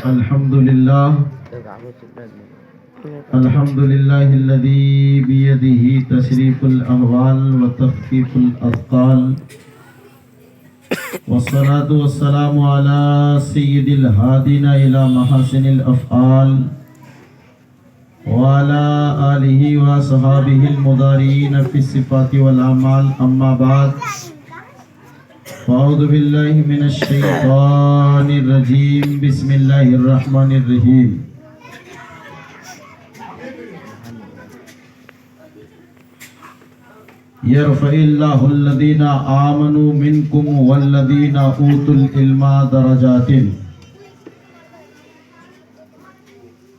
الحمد لله الذي بيده تشريف الأهوال وتخفيف الأثقال، والصلاة والسلام على سيد الهادين إلى محاسن الأفعال وعلى آله وصحابه المضارين في الصفات والأعمال. أما بعد، فأعوذ بالله من الشيطان الرجيم. بسم الله الرحمن الرحيم. يرفع الله الذين آمنوا منكم والذين أوتوا العلم درجات.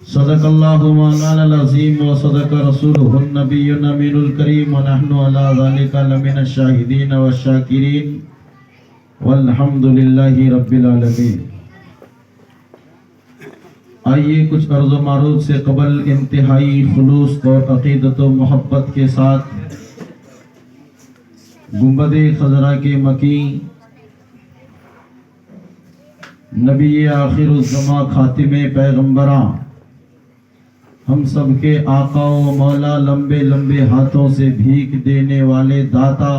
صدق الله مولانا العظيم وصدق رسوله النبي الأمين الكريم، ونحن على ذلك لمن الشاهدين والشاكرين، والحمد للہ رب العالمین. آئیے کچھ عرض و معروض سے قبل انتہائی خلوص اور عقیدت و محبت کے ساتھ گنبد خضرا کے مکین نبی آخر الزماں خاتم پیغمبراں، ہم سب کے آقا و مولا، لمبے لمبے ہاتھوں سے بھیک دینے والے داتا،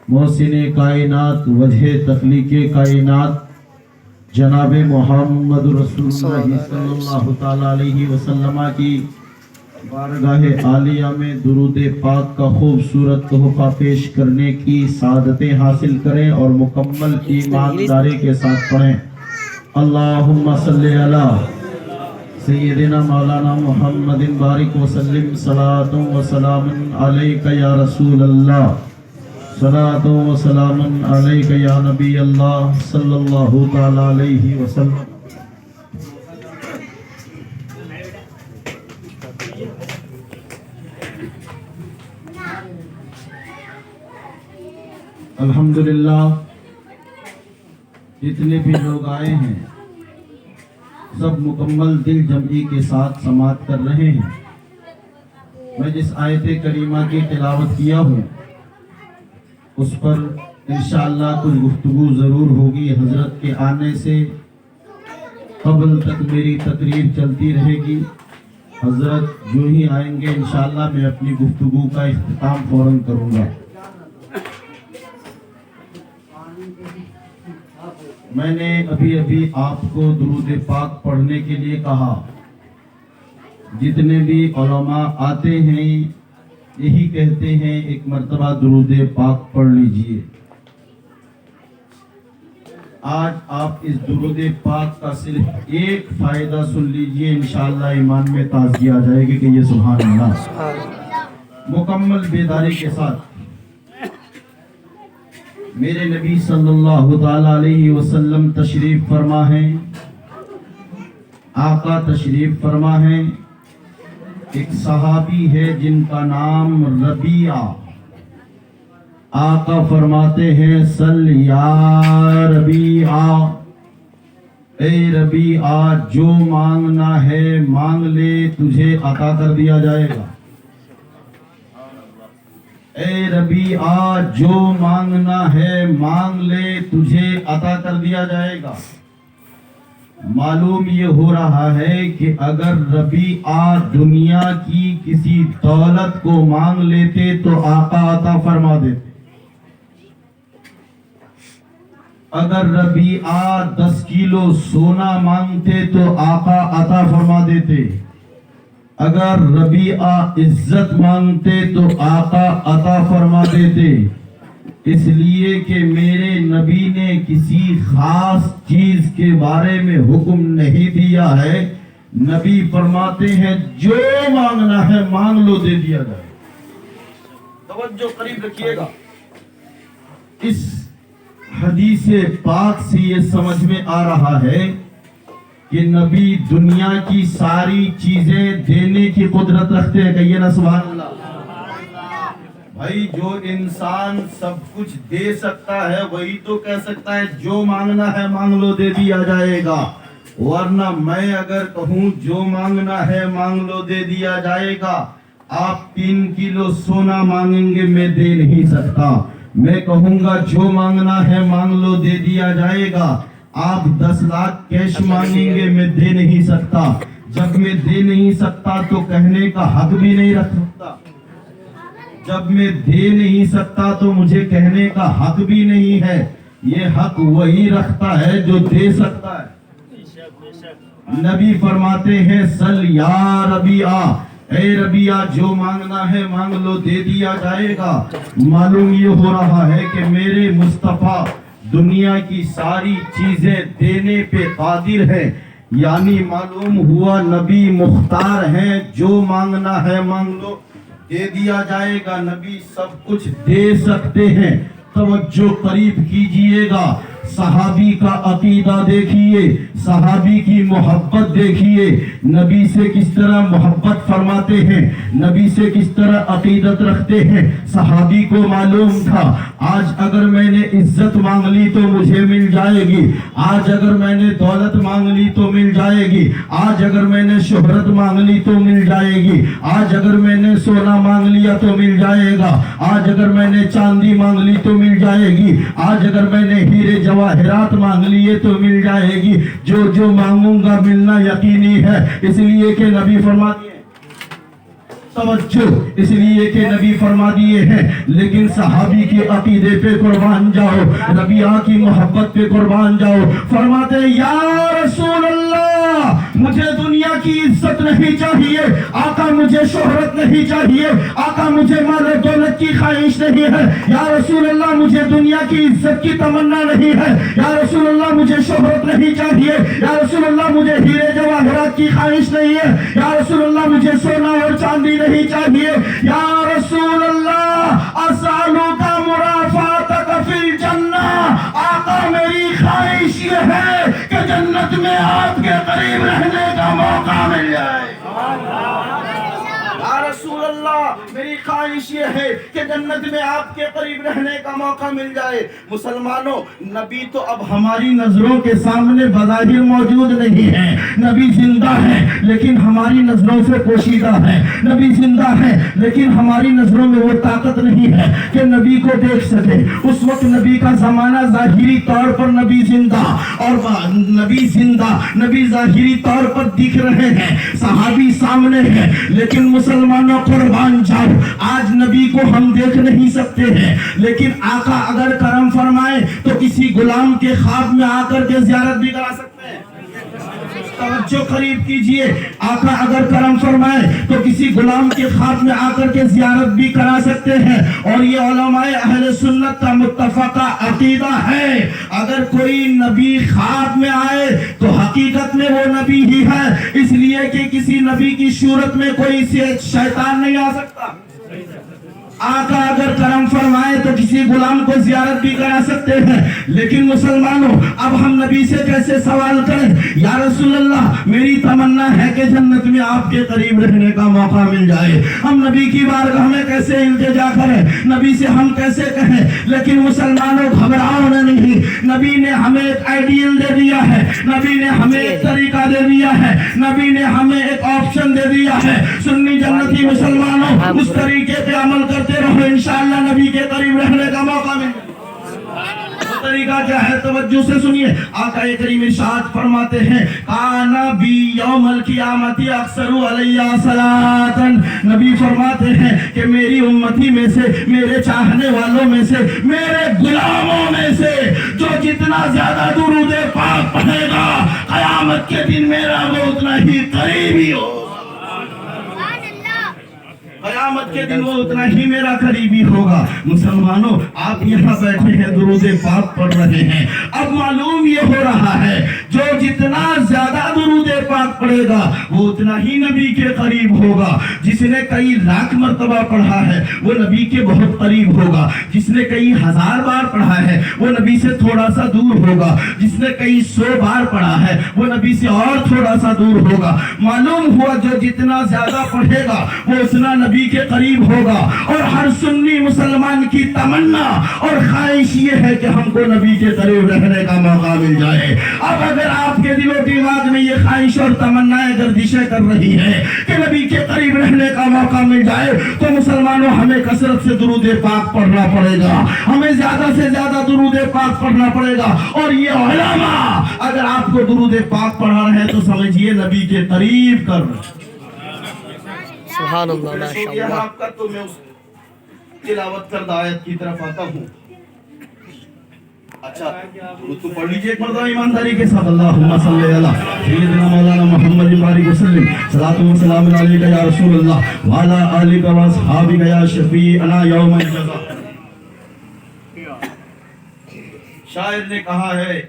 محسن کائنات، وجہ تخلیق کائنات، جناب محمد رسول اللہ صلی اللہ تعالیٰ علیہ وسلم کی بارگاہ عالیہ میں درود پاک کا خوبصورت تحفہ پیش کرنے کی سعادتیں حاصل کریں اور مکمل ایمانداری کے ساتھ پڑھیں. اللہم صلی علی سیدنا مولانا محمد بارک وسلم، صلاۃ و سلام علیک یا رسول اللہ، صلاۃ و سلام علیک یا نبی اللہ صلی اللہ تعالیٰ علیہ وسلم. الحمدللہ جتنے بھی لوگ آئے ہیں سب مکمل دل جمعی کے ساتھ سماعت کر رہے ہیں. میں جس آیت کریمہ کی تلاوت کیا ہوں اس پر انشاءاللہ کچھ گفتگو ضرور ہوگی. حضرت کے آنے سے قبل تک میری تقریر چلتی رہے گی. حضرت جو ہی آئیں گے انشاءاللہ میں اپنی گفتگو کا اختتام فوراً کروں گا. میں نے ابھی آپ کو درود پاک پڑھنے کے لیے کہا. جتنے بھی علماء آتے ہیں یہی کہتے ہیں ایک مرتبہ درود پاک پڑھ لیجئے. آج آپ اس درود پاک کا صرف ایک فائدہ سن لیجئے، انشاءاللہ ایمان میں تازگی آ جائے گی کہ یہ سبحان اللہ. مکمل بیداری کے ساتھ میرے نبی صلی اللہ تعالیٰ علیہ وسلم تشریف فرما ہیں، آقا تشریف فرما ہیں. ایک صحابی ہے جن کا نام ربیعہ. آقا فرماتے ہیں صل یا ربیعہ، اے ربیعہ جو مانگنا ہے مانگ لے تجھے عطا کر دیا جائے گا. اے ربیعہ جو مانگنا ہے مانگ لے تجھے عطا کر دیا جائے گا. معلوم یہ ہو رہا ہے کہ اگر ربیعہ دنیا کی کسی دولت کو مانگ لیتے تو آقا عطا فرما دیتے. اگر ربیعہ 10 کلو سونا مانگتے تو آقا عطا فرما دیتے. اگر ربیعہ عزت مانگتے تو آقا عطا فرما دیتے. اس لیے کہ میرے نبی نے کسی خاص چیز کے بارے میں حکم نہیں دیا ہے. نبی فرماتے ہیں جو مانگنا ہے مانگ لو دے دیا جائے. توجہ قریب رکھیے گا. اس حدیث پاک سے یہ سمجھ میں آ رہا ہے کہ نبی دنیا کی ساری چیزیں دینے کی قدرت رکھتے ہیں. کہیے نا سبحان اللہ. بھائی جو انسان سب کچھ دے سکتا ہے وہی تو کہہ سکتا ہے جو مانگنا ہے مانگ لو دے دیا جائے گا. ورنہ میں اگر کہوں جو مانگنا ہے مانگ لو دے دیا جائے گا، آپ 3 کلو سونا مانگیں گے میں دے نہیں سکتا. میں کہوں گا جو مانگنا ہے مانگ لو دے دیا جائے گا، آپ 10 لاکھ کیش مانگیں گے میں دے نہیں سکتا. جب میں دے نہیں سکتا تو کہنے کا حق بھی نہیں رکھ سکتا. جب میں دے نہیں سکتا تو مجھے کہنے کا حق بھی نہیں ہے. یہ حق وہی رکھتا ہے جو دے سکتا ہے. نبی فرماتے ہیں سل یا ربیع، اے ربیع جو مانگنا ہے مانگ لو دے دیا جائے گا. معلوم یہ ہو رہا ہے کہ میرے مصطفیٰ دنیا کی ساری چیزیں دینے پہ قادر ہے. یعنی معلوم ہوا نبی مختار ہیں، جو مانگنا ہے مانگ لو دے دیا جائے گا. نبی سب کچھ دے سکتے ہیں. توجہ قریب کیجئے گا. صحابی کا عقیدہ دیکھیے، صحابی کی محبت دیکھیے. نبی سے کس طرح محبت فرماتے ہیں، نبی سے کس طرح عقیدت رکھتے ہیں. صحابی کو معلوم تھا آج اگر میں نے عزت مانگ لی تو مجھے مل جائے گی، آج اگر میں نے دولت مانگ لی تو مل جائے گی، آج اگر میں نے شہرت مانگ لی تو مل جائے گی، آج اگر میں نے سونا مانگ لیا تو مل جائے گا، آج اگر میں نے چاندی مانگ لی تو مل جائے گی، آج اگر میں نے ہیرے جواہرات مانگ لیے تو مل جائے گی. جو مانگوں گا ملنا یقینی ہے. اس لیے کہ نبی فرما دیے، توجہ، اس لیے کہ نبی فرما دیے ہیں. لیکن صحابی کے عقیدے پہ قربان جاؤ، ربیع کی محبت پہ قربان جاؤ. فرماتے یا رسول اللہ مجھے دنیا کی عزت نہیں چاہیے، آقا مجھے شہرت نہیں چاہیے، آقا مجھے مال و دولت کی خواہش نہیں ہے. یا رسول اللہ مجھے دنیا کی عزت کی تمنا نہیں ہے. یا رسول اللہ مجھے شہرت نہیں چاہیے. یا رسول اللہ مجھے ہیرے جواہرات کی خواہش نہیں ہے. یا رسول اللہ مجھے سونا اور چاندی نہیں چاہیے. یا رسول اللہ اسالک مرافعتک فی الجنہ، آقا میری خواہش یہ ہے کہ جنت میں آپ کے قریب رہنے کا موقع مل جائے. یا رسول اللہ میری خواہش یہ ہے کہ جنت میں آپ کے قریب رہنے کا موقع مل جائے. مسلمانوں نبی تو اب ہماری نظروں کے سامنے بظاہر موجود نہیں ہے. نبی زندہ ہے لیکن ہماری نظروں سے پوشیدہ ہے. نبی زندہ ہے لیکن ہماری نظروں میں وہ طاقت نہیں ہے کہ نبی کو دیکھ سکے. اس وقت نبی کا زمانہ ظاہری طور پر نبی زندہ اور نبی زندہ، نبی ظاہری طور پر دکھ رہے ہیں، صحابی سامنے ہیں. لیکن مسلمانوں قربان جاؤ، آج نبی کو ہم دیکھ نہیں سکتے ہیں، لیکن آقا اگر کرم فرمائے تو کسی غلام کے خواب میں آ کر کے زیارت بھی کرا سکتے ہیں. توجہ قریب کیجئے، آقا اگر کرم فرمائے تو کسی غلام کے خواب میں آ کر کے زیارت بھی کرا سکتے ہیں. اور یہ علماء اہل سنت کا متفقہ عقیدہ ہے، اگر کوئی نبی خواب میں آئے تو حقیقت میں وہ نبی ہی ہے. اس لیے کہ کسی نبی کی صورت میں کوئی شیطان نہیں آ سکتا. آقا اگر کرم فرمائے تو کسی غلام کو زیارت بھی کرا سکتے ہیں. لیکن مسلمانوں اب ہم نبی سے کیسے سوال کریں؟ یا رسول اللہ میری تمنا ہے کہ جنت میں آپ کے قریب رہنے کا موقع مل جائے. ہم نبی کی بارگاہ میں کیسے التجا کریں؟ نبی سے ہم کیسے کہیں؟ لیکن مسلمانوں گھبراؤ نہیں، نبی نے ہمیں ایک آئیڈیل دے دیا ہے، نبی نے ہمیں ایک طریقہ دے دیا ہے، نبی نے ہمیں ایک آپشن دے دیا ہے. سنی جنتی مسلمانوں اس طریقے پہ عمل کرتے رہو، انشاءاللہ نبی کے قریب رہنے کا موقع ملے. وہ طریقہ کیا ہے؟ توجہ سے سنیے. آقا کریم ارشاد فرماتے ہیں کانا بی یوم القیامت اکثر علی صلاۃ. نبی فرماتے ہیں کہ میری امتی میں سے، میرے چاہنے والوں میں سے، میرے غلاموں میں سے جو جتنا زیادہ درود پاک پڑھے گا قیامت کے دن میرا وہ اتنا ہی قریبی ہو. قیامت کے دن وہ اتنا ہی میرا قریبی ہوگا. مسلمانوں آپ یہاں بیٹھے ہیں درود پاک پڑھ رہے ہیں. اب معلوم یہ ہو رہا ہے جو جتنا زیادہ درود پاک پڑھے گا وہ اتنا ہی نبی کے قریب ہوگا. جس نے کئی لاکھ مرتبہ پڑھا ہے وہ نبی کے بہت قریب ہوگا. جس نے کئی ہزار بار پڑھا ہے وہ نبی سے تھوڑا سا دور ہوگا. جس نے کئی 100 بار پڑھا ہے وہ نبی سے اور تھوڑا سا دور ہوگا. معلوم ہوا جو جتنا زیادہ پڑھے گا وہ اتنا نبی کے قریب ہوگا. اور ہر سنی مسلمان کی تمنا اور خواہش یہ ہے کہ ہم کو نبی کے قریب رہنے کا موقع مل جائے. اب اگر آپ کے دل و دماغ میں یہ خواہش اور تمنا दुनियाएं गर्दिशें कर रही है कि नबी के करीब रहने का मौका मिल जाए तो मुसलमानों हमें कसरत से दुरूद पाक पढ़ना पड़ेगा, हमें ज्यादा से ज्यादा दुरूद पाक पढ़ना पड़ेगा। और ये उलमा अगर आपको दुरूद पाक पढ़ा रहे हैं तो समझिए नबी के करीब कर सुभान अल्लाह माशाअल्लाह। आपका तो मैं उस तिलावत करदा आयत की तरफ आता हूँ। अच्छा तो पढ़ लीजिए एक मर्तबा ईमानदारी के साथ अल्लाहुम्मा सल्ली अला सय्यिदिना मौलाना मुहम्मद बारिक वसल्लम सलातु व सलाम अलैका या रसूल अल्लाह व अला आलिका व अस्हाबिका या शफीअना यौमल जज़ा। शायर ने कहा है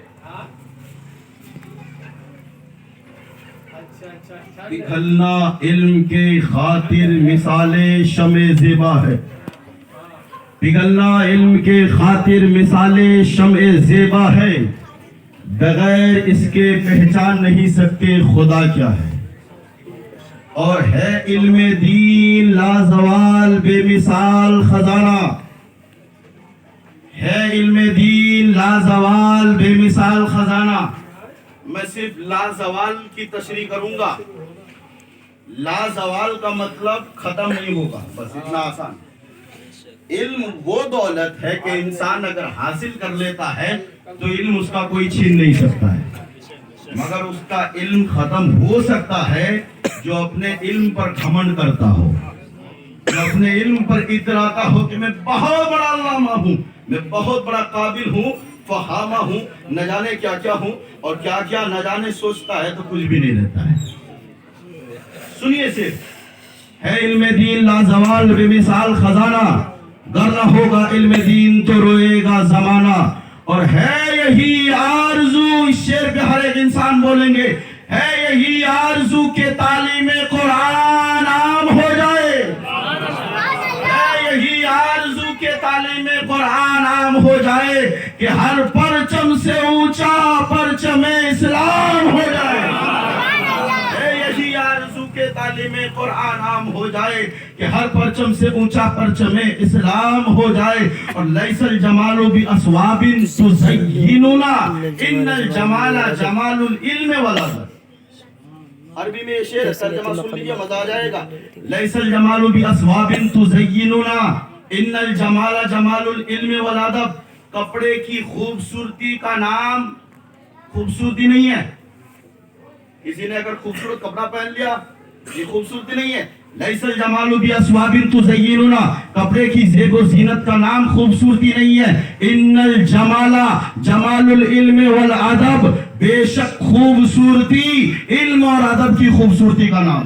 पिघलना इल्म के खातिर मिसाले शमे ज़ेबा है, पिघलना इल्म के खातिर मिसाले शमे ज़ेबा है, बगैर इसके पहचान नहीं सकते खुदा क्या है। और है इल्म दीन लाजवाल बेमिसाल खजाना, है इल्म दीन लाजवाल बेमिसाल खजाना। मैं सिर्फ लाजवाल की तशरीह करूंगा। लाजवाल का मतलब खत्म नहीं होगा, बस इतना आसान। इल्म वो दौलत है कि इंसान अगर हासिल कर लेता है तो इल्म उसका कोई छीन नहीं सकता है, मगर उसका इल्म खत्म हो सकता है जो अपने इल्म पर घमंड करता हो, जो अपने इल्म पर इतराता हो कि मैं बहुत बड़ा अल्लामा हूँ, मैं बहुत बड़ा काबिल हूँ, फहामा हूँ, न जाने क्या क्या हूँ और क्या क्या न जाने सोचता है तो कुछ भी नहीं रहता है। सुनिए सिर्फ है इल्म दीन लाजवाल बेमिसाल खजाना, गर न होगा इल्म दीन तो रोएगा जमाना। और है यही आरज़ू, इस शेर पे हर एक इंसान बोलेंगे, है यही आरज़ू के तालीम कुरान आम हो जाए, है यही आरज़ू के तालीम कुरान आम हो जाए कि हर परचम से ऊंचा परचम इस्लाम हो जाए, है यही आरज़ू के तालीम कुरान आम हो जाए कि हर परचम से ऊंचा परचम इस्लाम हो जाए। और लैसल जमालु बि अस्वाबिन तुज़य्यिनुना इन्नल जमाला जमालुल इल्म वल अदब। अरबी में ये शेर तर्जुमा सुन लीजिए, मजा आ जाएगा। लैसल जमालु बि अस्वाबिन तुज़य्यिनुना इन्नल जमाला जमालुल इल्म वल अदब। कपड़े की खूबसूरती का नाम खूबसूरती नहीं है। किसी ने अगर खूबसूरत कपड़ा पहन लिया ये खूबसूरती नहीं है। लैसल जमालु बि अस्वाबिन तुज़य्यिनुना, कपड़े की ज़ेब और ज़ीनत का नाम खूबसूरती नहीं है। इन्नल जमाला जमालुल इल्म वल अदब, बेशक खूबसूरती इल्म और अदब की खूबसूरती का नाम,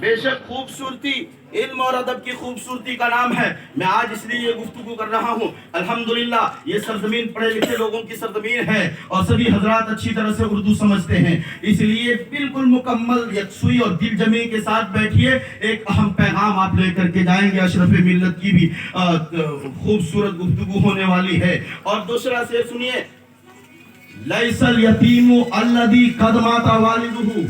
बेशक खूबसूरती इल्म और अदब की खूबसूरती का नाम है। मैं आज इसलिए ये गुफ्तगू कर रहा हूँ, अल्हम्दुलिल्लाह ये सरजमीन पढ़े लिखे लोगों की सरजमीन है और सभी हजरात अच्छी तरह से उर्दू समझते हैं, इसलिए बिल्कुल मुकम्मल यकसुई और दिल जमी के साथ बैठिए। एक अहम पैगाम आप लेकर के जाएंगे, अशरफ मिल्लत की भी खूबसूरत गुफ्तगू होने वाली है। और दूसरा शेर सुनिए, लैसल यतीमु अल्लज़ी क़द माता वालिदुहु,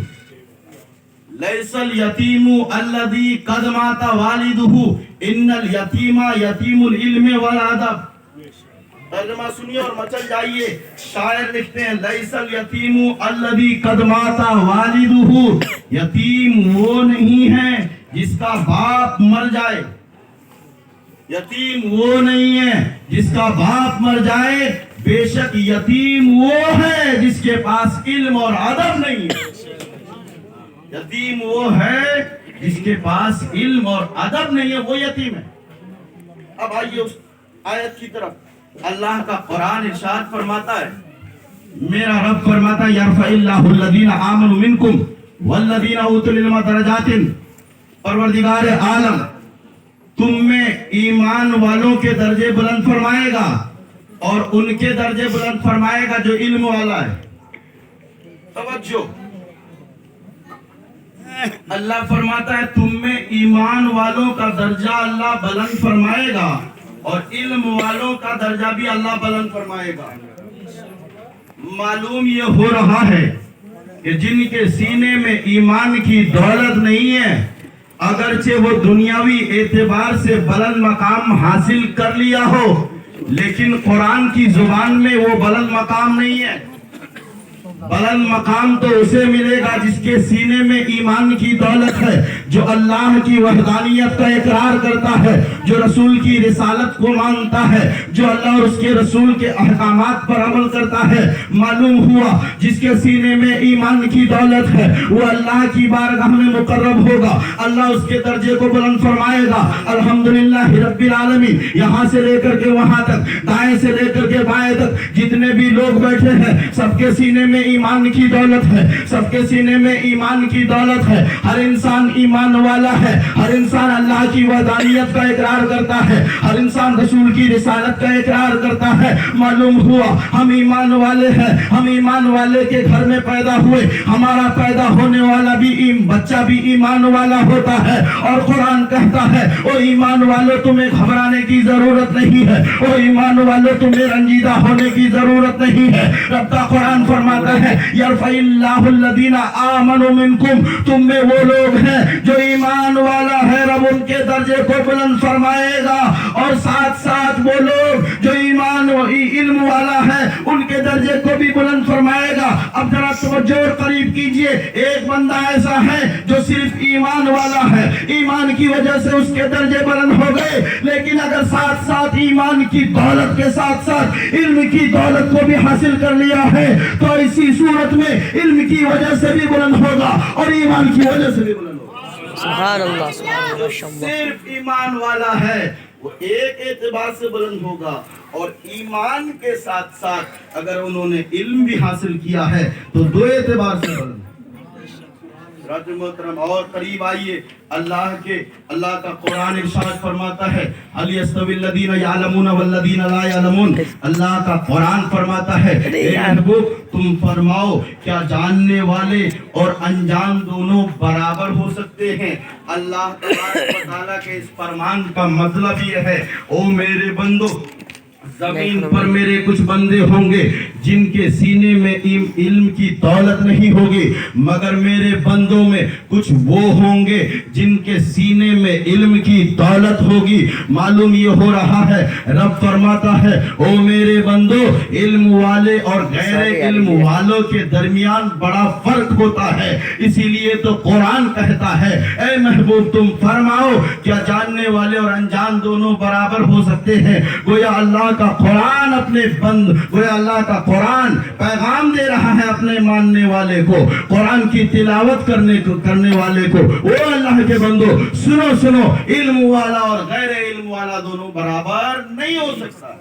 लैसल यतीमु अल्लज़ी क़द माता वालिदुहु इन्नल यतीमा यतीमुल इल्म वल अदब। तर्जुमा सुनिए और मचल जाइए। शायर लिखते हैं, लैसल यतीमु अल्लज़ी क़द माता वालिदुहु, यतीम वो नहीं है जिसका बाप मर जाए, यतीम वो नहीं है जिसका बाप मर जाए, बेशक यतीम वो है जिसके पास इल्म और अदब नहीं है। यतीम वो है जिसके पास इल्म और अदब नहीं है, वो यतीम है। अब आइए उस आयत की तरफ। अल्लाह का कुरान इरशाद फरमाता है, मेरा रब फरमाता है, यरफ़इल्लाहु अल्लज़ीना आमनु मिनकुम वल्लज़ीना ऊतुल इल्म दरजातिन। परवरदिगार आलम तुम में ईमान वालों के दर्जे बुलंद फरमाएगा और उनके दर्जे बुलंद फरमाएगा जो इल्म वाला है। तवज्जो, अल्लाह फरमाता है तुम में ईमान वालों का दर्जा अल्लाह बुलंद फरमाएगा और इल्म वालों का दर्जा भी अल्लाह बुलंद फरमाएगा। मालूम ये हो रहा है कि जिनके सीने में ईमान की दौलत नहीं है, अगरचे वो दुनियावी एतबार से बुलंद मकाम हासिल कर लिया हो, लेकिन कुरान की जुबान में वो बुलंद मकाम नहीं है। बुलंद मकाम तो उसे मिलेगा जिसके सीने में ईमान की दौलत है, जो अल्लाह की वहदानियत का इकरार करता है, जो रसूल की रिसालत को मानता है, जो अल्लाह और उसके रसूल के अहकामात पर अमल करता है। मालूम हुआ जिसके सीने में ईमान की दौलत है वो अल्लाह की बारगाह में मुकर्रब होगा, अल्लाह उसके दर्जे को बुलंद फरमाएगा। अल्हम्दुलिल्लाह रब्बिल आलमीन। यहाँ से लेकर के वहां तक, दाएं से लेकर के बाएं तक जितने भी लोग बैठे हैं सबके सीने में ईमान की दौलत है, सबके सीने में ईमान की दौलत है। हर इंसान ईमान वाला है, हर इंसान अल्लाह की वहदानियत का इकरार करता है, हर इंसान रसूल की रिसालत का इकरार करता है। मालूम हुआ हम ईमान वाले हैं, हम ईमान वाले के घर में पैदा हुए, हमारा पैदा होने वाला भी बच्चा भी ईमान वाला होता है। और कुरान कहता है ओ ईमान वालों तुम्हें घबराने की जरूरत नहीं है, ओ ईमान वालों तुम्हें रंजीदा होने की जरूरत नहीं है। रब का कुरान फरमाता है यरफ़इल्लाहु अल्लज़ीना आमनू मिनकुम, तुम में वो लोग हैं जो ईमान वाला है, रब उनके दर्जे को बुलंद फरमाएगा। और साथ साथ वो लोग जो ईमान इल्म वाला है उनके दर्जे को भी बुलंद फरमाएगा। अब जरा तवज्जो और करीब कीजिए, एक बंदा ऐसा है जो सिर्फ ईमान वाला है, ईमान की वजह से उसके दर्जे बुलंद हो गए, लेकिन अगर साथ साथ ईमान की दौलत के साथ साथ इल्म की दौलत को भी हासिल कर लिया है तो इसी सूरत में इल्म की वजह से भी बुलंद होगा और ईमान की वजह से भी बुलंद होगा। सुभान अल्लाह, सुभान अल्लाह। सिर्फ ईमान वाला है वो एक एतबार से बुलंद होगा, और ईमान के साथ साथ अगर उन्होंने इल्म भी हासिल किया है तो दो एतबार से बुलंद। मोहतरम और करीब आइए, अल्लाह का कुरान इरशाद फरमाता है हल यस्तविल्लज़ीना यअलमून वल्लज़ीना ला यअलमून। अल्लाह का कुरान फरमाता है ए महबूब तुम फरमाओ क्या जानने वाले और अनजान दोनों बराबर हो सकते हैं। अल्लाह तआला के इस फरमान का मतलब ये है ओ मेरे बंदो, जमीन पर मेरे कुछ बंदे होंगे जिनके सीने में इल्म की दौलत नहीं होगी, मगर मेरे बंदों में कुछ वो होंगे जिनके सीने में इल्म की दौलत होगी। मालूम ये हो रहा है रब फरमाता है ओ मेरे बंदो, इल्म वाले और गैर इल्म वालों के दरमियान बड़ा फर्क होता है। इसीलिए तो कुरान कहता है ए महबूब तुम फरमाओ क्या जानने वाले और अनजान दोनों बराबर हो सकते हैं। गोया अल्लाह का कुरान गोया अल्लाह का कुरान पैगाम दे रहा है अपने मानने वाले को, कुरान की तिलावत करने वाले को, ओ अल्लाह के बंदो सुनो सुनो, इल्म वाला और गैर इल्म वाला दोनों बराबर नहीं हो सकता।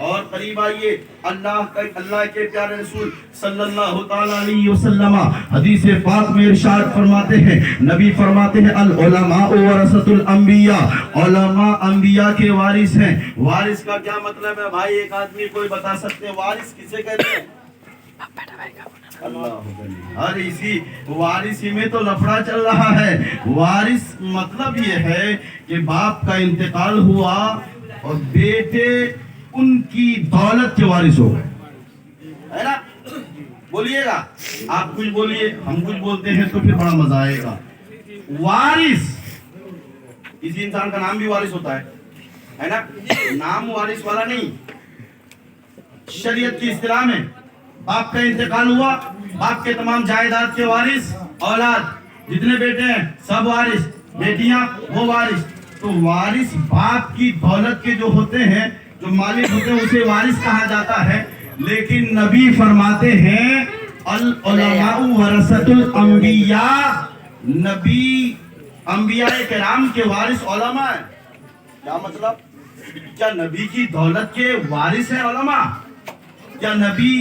और करीब आइए, अल्लाह के प्यारे रसूल सल्लल्लाहु तआला अलैहि वसल्लम हदीस पाक में इरशाद फरमाते हैं, नबी फरमाते हैं अल उलमा वरसतुल अंबिया, उलमा अंबिया के वारिस हैं। वारिस का क्या मतलब है भाई, एक आदमी कोई बता सकते हैं वारिस किसे कहते हैं? अल्लाह, इसी वारिसी में तो लफड़ा चल रहा है। वारिस मतलब ये है कि बाप का इंतकाल हुआ और बेटे उनकी दौलत के वारिस हो गए, है ना? बोलिएगा, आप कुछ बोलिए हम कुछ बोलते हैं तो फिर बड़ा मजा आएगा। वारिस, किसी इंसान का नाम भी वारिस होता है ना? नाम वारिस वाला नहीं, शरीयत की इस्तिलाह में बाप का इंतकाल हुआ, बाप के तमाम जायदाद के वारिस, औलाद जितने बेटे हैं सब वारिस, बेटियां वो वारिस। तो वारिस बाप की दौलत के जो होते हैं, जो मालिक होते हैं, उसे वारिस कहा जाता है। लेकिन नबी फरमाते हैं अल उलमा वरसतुल अंबिया, नबी अंबिया किराम के वारिस उलमा है। क्या मतलब? क्या नबी की दौलत के वारिस है उलमा? क्या नबी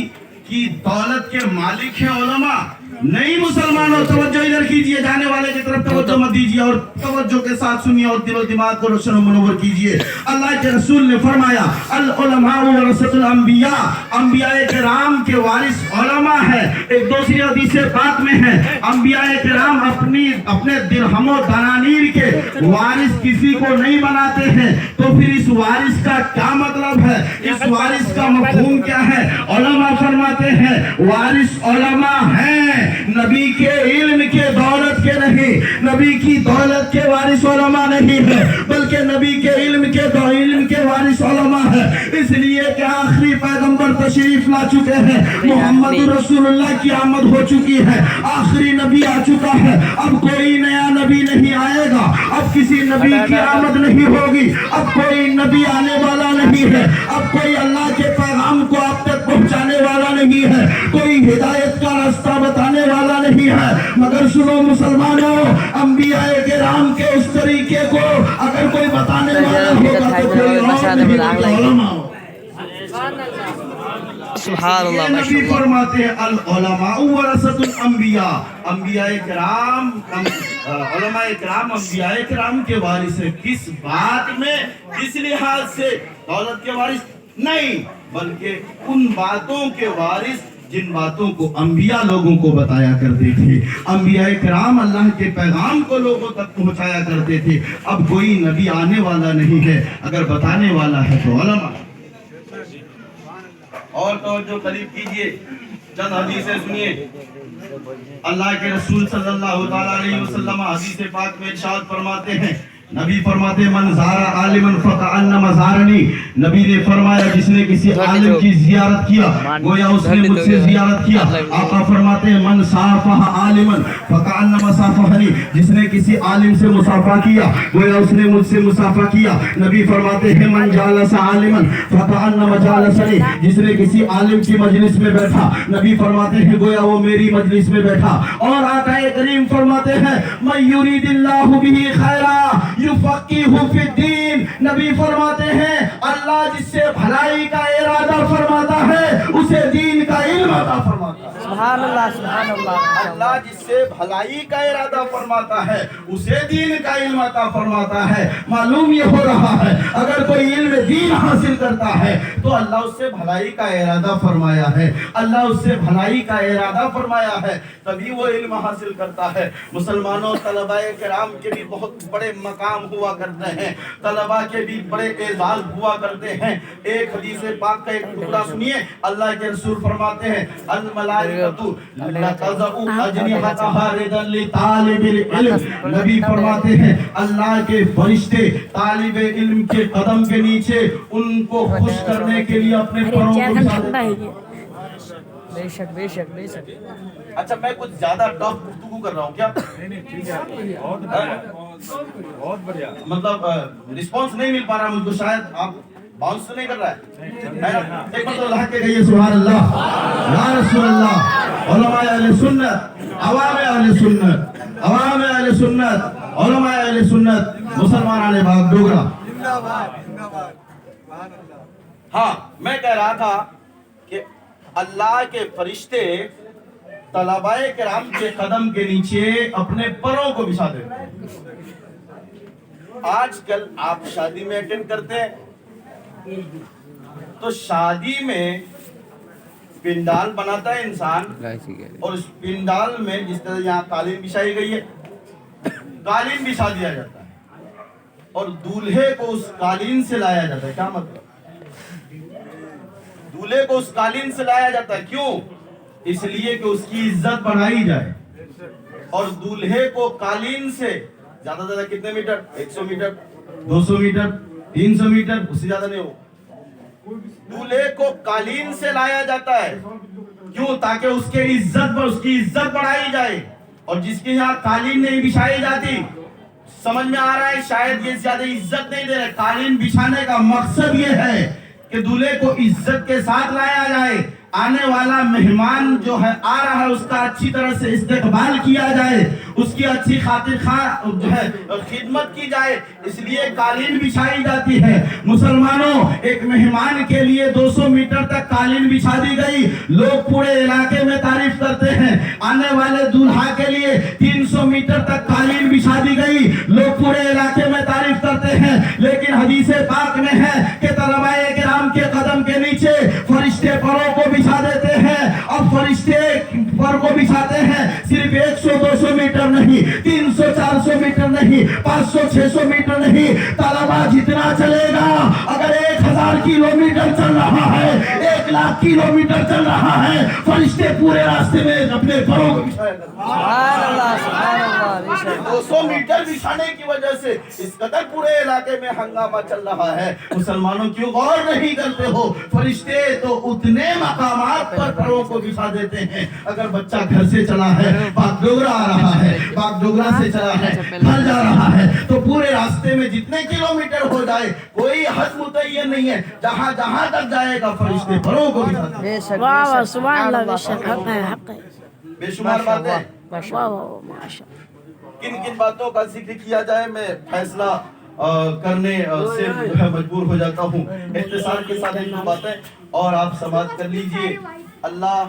की दौलत के मालिक है उलमा? नहीं मुसलमानों, तवज्जो इधर कीजिए, जाने वाले की तरफ तवज्जो मत दीजिए और तवज्जो के साथ सुनिए और दिलो दिमाग को रोशन और मुनव्वर कीजिए। अल्लाह के रसूल ने फरमाया अल उलमा वरसतुल अंबिया, अंबिया किराम के वारिस उलमा है। एक दूसरी हदीस पाक में है अंबिया किराम अपने दिरहमो दनानीर के वारिस किसी को नहीं बनाते हैं। तो फिर इस वारिस का क्या मतलब है, इस वारिस का मफहूम क्या है? उलमा फरमाते हैं वारिस उलमा है, नबी के इल्म के दौलत के नहीं, नबी की दौलत के वारिस उलमा नहीं है, बल्कि नबी के इल्म के के वारिस उलमा है, इसलिए कि आखिरी पैगंबर तशरीफ ला चुके हैं, मोहम्मद रसूलुल्लाह की आमद हो चुकी है, आखिरी नबी आ चुका है, अब कोई नया नबी नहीं आएगा, अब किसी नबी की आमद नहीं होगी, अब कोई नबी आने वाला नहीं है, अब कोई अल्लाह के पैगाम को आप तक पहुंचाने वाला नहीं है, कोई हिदायत का रास्ता बताने वाला नहीं है। मगर सुनो मुसलमानों, अंबियाए किराम के उस तरीके को अगर कोई बताने वाला होगा तो कोई और नहीं बल्कि उलमा। सुभानअल्लाह, नबी फरमाते हैं अल उलमा वरसतुल अंबिया, अंबियाए किराम उलमाए किराम अंबियाए किराम के वारिस है। किस बात में? इस लिहाज से दौलत के वारिस नहीं, बल्कि उन बातों के वारिस जिन बातों को अंबिया लोगों को बताया करते थे। अंबिया किराम अल्लाह के पैगाम को लोगों तक पहुंचाया करते थे। अब कोई नबी आने वाला नहीं है, अगर बताने वाला है तो उलमा। और तो जो करीब कीजिए, चंद हदीसें सुनिए। अल्लाह के रसूल सल्लल्लाहु अलैहि वसल्लम हदीस पाक में इरशाद फरमाते हैं, नबी फरमाते मन ज़ारा आलिमन फकअन्नमा ज़ारनी, नबी ने फरमाया जिसने किसी आलिम की जियारत किया गोया उसने मुझसे जियारत किया। आका फरमाते हैं मन साफह आलिमन फकअन्नमा साफहनी, जिसने किसी आलिम से मुसाफा किया गोया उसने मुझसे मुसाफा किया। नबी फरमाते हैं मन जालसा आलिमन फकअन्नमा जालसनी, जिसने किसी आलिम की मजलिस में बैठा नबी फरमाते हैं गोया वो मेरी मजलिस में बैठा। और आका करीम फरमाते हैं मन युरीदिल्लाहु बिही खैरा युफक्किहु फिद्दीन, नबी फरमाते हैं अल्लाह जिससे भलाई का इरादा फरमाता है उसे दीन का इल्म अता फरमाता है। सुभान अल्लाह, सुभान अल्लाह। अल्लाह जिससे भलाई का इरादा फरमाता है उसे दीन का इल्म अता फरमाता है। मालूम ये हो रहा है अगर कोई इल्म दीन हासिल करता है तो अल्लाह उससे भलाई का इरादा फरमाया है, अल्लाह उससे भलाई का इरादा फरमाया है, तभी वो इल्म हासिल करता है। मुसलमानों, तलबाए किराम के भी बहुत बड़े मकाम हुआ करते हैं, तलबा के भी बड़े एजाज हुआ करते हैं। एक हदीस पाक का एक टुकड़ा सुनिए। अल्लाह के रसूल फरमाते हैं अल मलाइकतु लतज़उ अजनिहतहा रिदन लितालिबिल इल्म, नबी फरमाते हैं अल्लाह के फरिश्ते तालिबे इल्म के कदम के नीचे उनको खुश करने के लिए अपने परों को बिछा देते हैं। बेशक बेशक बेशक। अच्छा, मैं कुछ ज्यादा टफ गुफ्तगू कर रहा हूँ क्या? नहीं ठीक है, बहुत बढ़िया। मतलब रिस्पांस नहीं मिल पा रहा मुझको, शायद आप बाउंस तो नहीं कर रहा है। एक बार तो अल्लाह के कहिए सुभान अल्लाह, या रसूल अल्लाह। उलमाए अहले सुन्नत, अवामे अहले सुन्नत, अवामे अहले सुन्नत, उलमाए अहले सुन्नत, मुसलमान आले बाग डोगरा जिंदाबाद जिंदाबाद। हाँ, मैं कह रहा था कि अल्लाह के फरिश्ते तलबाए किराम के कदम के नीचे अपने परों को बिछा देते हैं। आजकल आप शादी में अटेंड करते हैं तो शादी में पिंडाल बनाता है इंसान, और उस पिंडाल में जिस तरह यहाँ कालीन बिछाई गई है, कालीन बिछा दिया जाता है और दूल्हे को उस कालीन से लाया जाता है। क्या मतलब? दूल्हे को उस कालीन से लाया जाता है, क्यों? इसलिए कि उसकी इज्जत बढ़ाई जाए। और दूल्हे को कालीन से ज्यादा ज्यादा कितने मीटर? 100 मीटर, 200 मीटर, 300 मीटर, उससे ज्यादा नहीं हो। दूल्हे को कालीन से लाया जाता है, क्यों? ताकि उसकी इज्जत बढ़ाई जाए। और जिसके यहाँ कालीन नहीं बिछाई जाती, समझ में आ रहा है शायद ये ज्यादा इज्जत नहीं दे रहे। कालीन बिछाने का मकसद ये है कि दूल्हे को इज्जत के साथ लाया जाए, आने वाला मेहमान जो है आ रहा है उसका अच्छी तरह से इस्तेकबाल किया जाए, उसकी अच्छी खातिर जो है खिदमत की जाए, इसलिए कालीन बिछाई जाती है। मुसलमानों, एक मेहमान के लिए 200 मीटर तक कालीन बिछा दी गई। लोग पूरे इलाके में तारीफ करते हैं। आने वाले दूल्हा के लिए 300 मीटर तक कालीन बिछा दी गई। लोग पूरे इलाके में तारीफ करते हैं। लेकिन हदीस पाक में है कि तलबाए किराम के कदम के नीचे फरिश्ते परों को बिछा देते हैं। अब फरिश्ते पर को बिछाते हैं सिर्फ 100-200 मीटर नहीं, 300-400 मीटर नहीं, 500-600 मीटर नहीं, तलबा जितना चलेगा। अगर 1000 किलोमीटर चल रहा है, 1,00,000 किलोमीटर चल रहा है, फरिश्ते पूरे रास्ते में अपने परों को बिछाया करते हैं। सुभान अल्लाह, सुभान अल्लाह, बेशक 200 मीटर बिछाने की वजह से इस कदर पूरे इलाके में हंगामा चल रहा है। मुसलमानों क्यों गौर नहीं करते हो? फरिश्ते तो उतने मकामात पर परों को बिछा देते हैं। अगर बच्चा घर से चला है, बागडोगरा आ रहा है, बागडोगरा से चला है, घर जा रहा है, तो पूरे रास्ते में जितने किलोमीटर हो जाए कोई हद मुतय्यन नहीं है, जहाँ जहाँ तक जाएगा फरिश्ते परों को बिछा देते हैं। बेशक वाह वाह बेशक सुभान अल्लाह सुभान बेशक हक है हक है बेशुमार बातें। वाह वाह माशा किन किन बातों का जिक्र किया जाए, मैं फैसला करने से मजबूर हो जाता हूँ। इख्तिसार के साथ एक दो बातें और आप समाप्त कर लीजिए। अल्लाह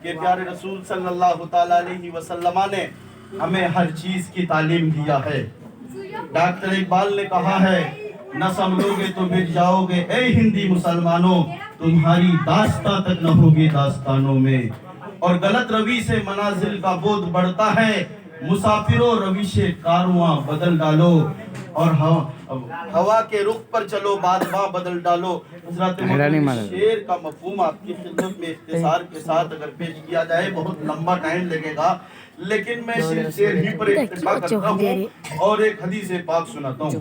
के प्यारे रसूल सल्लल्लाहु ताला अलैहि वसल्लम ने हमें हर चीज की तालीम दिया है। डॉक्टर इकबाल ने कहा है, न समझोगे तो मिट जाओगे ए हिंदी मुसलमानों, तुम्हारी दास्तां तक न होगी दास्तानों में। और गलत रवि से मनाजिल का बोध बढ़ता है, मुसाफिरों रविशे कारवां बदल डालो और हवा के रुख पर चलो बादबा बदल डालो। हज़रत मोहम्मद शेर का मफहूम आपकी खिदमत में इख्तिसार के साथ अगर पेश किया जाए बहुत लंबा टाइम लगेगा, लेकिन मैं सिर्फ शेर ही पर इत्तिफा करता हूँ और एक हदीस पाक सुनाता हूँ।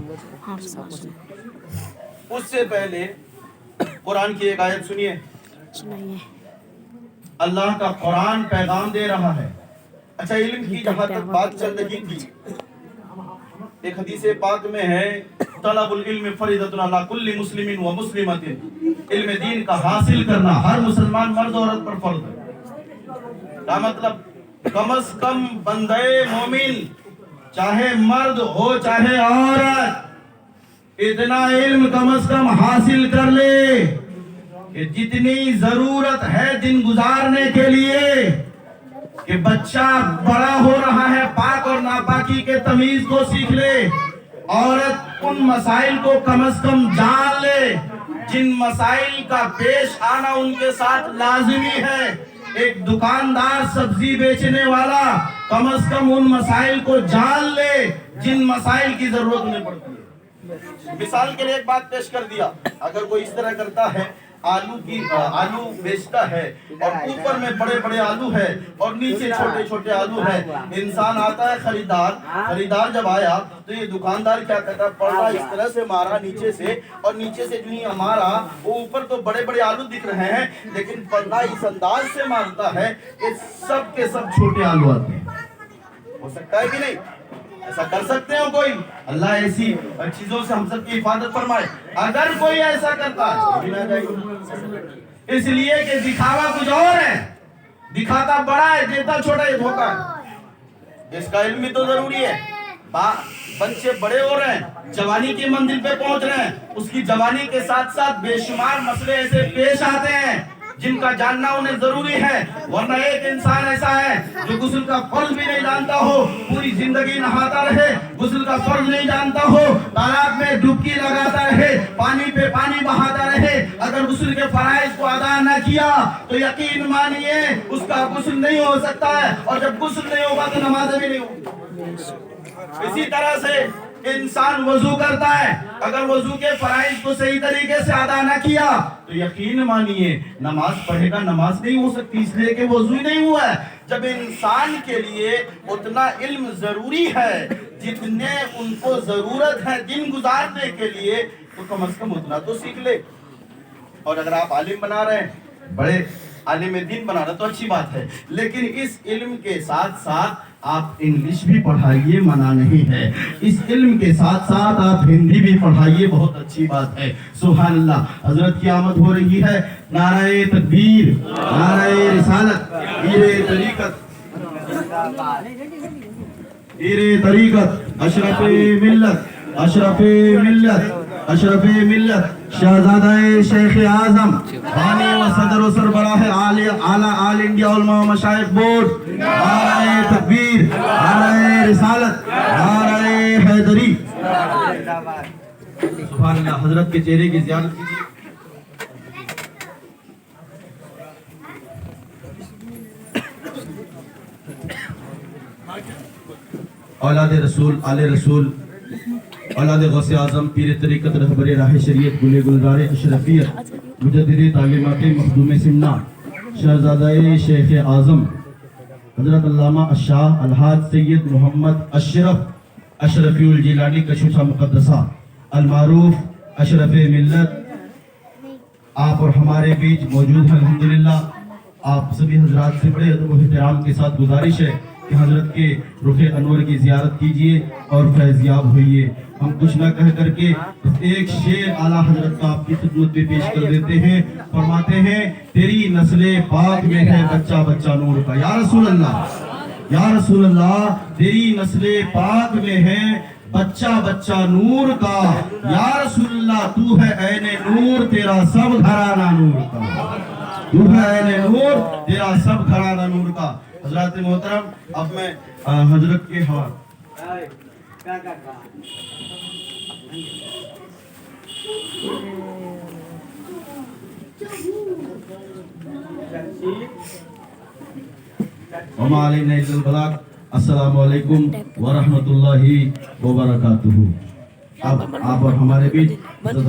उससे पहले कुरान की एक आयत सुनिए। सुनाइए अल्लाह का कुरान पैगाम दे रहा है। अच्छा, इल्म की जहाँ तक बात चल रही थी, एक हदीस पाक में है, तलबुल इल्म फरीदतुन अला कुल्ली मुस्लिमिन व मुस्लिमतिन, इल्म दीन का हासिल करना हर मुसलमान मर्द औरत पर फर्ज है। क्या मतलब? कम से कम बंदे मोमिन चाहे मर्द हो चाहे औरत, इतना इल्म कम से कम हासिल कर ले कि जितनी जरूरत है दिन गुजारने के लिए, कि बच्चा बड़ा हो रहा है पाक और नापाकी के तमीज को सीख ले, औरत उन मसाइल को कम से कम जान ले जिन मसाइल का पेश आना उनके साथ लाजिमी है। एक दुकानदार सब्जी बेचने वाला कम से कम उन मसाइल को जान ले जिन मसाइल की जरूरत उन्हें पड़ती है। मिसाल के लिए एक बात पेश कर दिया, अगर कोई इस तरह करता है, आलू बेचता है और ऊपर में बड़े बड़े आलू है और नीचे छोटे छोटे आलू है। इंसान आता है खरीदार जब आया तो ये दुकानदार क्या करता, पलड़ा इस तरह से मारा नीचे से, और नीचे से जो ही मारा वो ऊपर तो बड़े बड़े आलू दिख रहे हैं, लेकिन पलड़ा इस अंदाज से मारता है कि सब के सब छोटे आलू आते हैं। हो सकता है कि नहीं? ऐसा कर सकते हो कोई? अल्लाह ऐसी चीजों से हम सबकी हिफाजत फरमाए। अगर कोई ऐसा करता है, इसलिए कि दिखावा कुछ और है, दिखाता बड़ा है देता छोटा, ये धोखा है। इसका इल्म भी तो जरूरी है। बच्चे बड़े हो रहे हैं, जवानी की मंजिल पे पहुंच रहे हैं, उसकी जवानी के साथ साथ बेशुमार मसले ऐसे पेश आते हैं जिनका जानना उन्हें जरूरी है। वरना एक इंसान ऐसा है जो गुस्ल का फर्ज भी नहीं जानता हो, पूरी जिंदगी नहाता रहे, गुस्ल का फर्ज नहीं जानता हो, तालाब में डुबकी लगाता रहे, पानी पे पानी बहाता रहे, अगर गुस्ल के फराइज को अदा न किया तो यकीन मानिए उसका गुस्ल नहीं हो सकता है, और जब गुस्ल नहीं होगा तो नमाज भी नहीं होगी। इसी तरह से इंसान वजू करता है, अगर वजू के फराइज को सही तरीके से अदा न किया तो यकीन मानिए नमाज पढ़ेगा, नमाज नहीं हो सकती, इसलिए कि वजू ही नहीं हुआ है। जब इंसान के लिए उतना इल्म जरूरी है जितने उनको जरूरत है दिन गुजारने के लिए, तो कम से कम उतना तो सीख ले। और अगर आप आलिम बना रहे हैं, बड़े आलिम दीन बना रहे तो अच्छी बात है, लेकिन इस इल्म के साथ साथ आप इंग्लिश भी पढ़ाइए, मना नहीं है। इस इल्म के साथ साथ आप हिंदी भी पढ़ाइए, बहुत अच्छी बात है। सुभान अल्लाह। हजरत की आमद हो रही है। नारे तकबीर, नारे रिसालत, हीरे तरीकत, हीरे तरीकत, अशरफे मिल्लत, अशरफे मिल्लत, अशरफे मिल्लत, शहजादा शेख आजम, बानी व सदर व सरबराह आला आल इंडिया उलमा व मशाइख बोर्ड, नारे तकबीर, नारे रिसालत, नारे हैदरी। सुभान अल्लाह। हजरत के चेहरे की ज़ियारत कीजिए। औलाद रसूल, आले रसूल, اولاد غوث اعظم پیر طریقت رہبر راہ شریعت گل گلزار اشرفیت مجدد تعلیمات مخدوم سمنا شہزادہ شیخ اعظم حضرت علامہ الشاہ الحاج سید محمد اشرفی الجیلانی کشوشہ مقدسہ المعروف اشرف ملت آپ اور ہمارے بیچ موجود ہیں الحمدللہ. آپ سبھی حضرات سے بڑے ادب و احترام کے ساتھ گزارش ہے کہ حضرت کے رخ انور کی زیارت کیجئے اور فیضیاب ہوئیے. ہم کچھ نہ کہہ کر کے ایک شعر اعلیٰ حضرت کا آپ کی خدمت میں پیش کر دیتے ہیں. فرماتے ہیں تیری نسل پاک میں ہے بچہ بچہ نور کا. یا رسول اللہ، یا رسول اللہ، تیری نسل پاک میں ہے بچہ بچہ نور کا. یا رسول اللہ، تو ہے عین نور، تیرا سب گھرانہ نور کا. تو ہے عین نور، تیرا سب گھرانہ نور کا. حضرات محترم، اب میں حضرت کے حوالے وما علینا الا البلاغ. السلام علیکم ورحمۃ اللہ وبرکاتہ. آپ اور ہمارے بیچ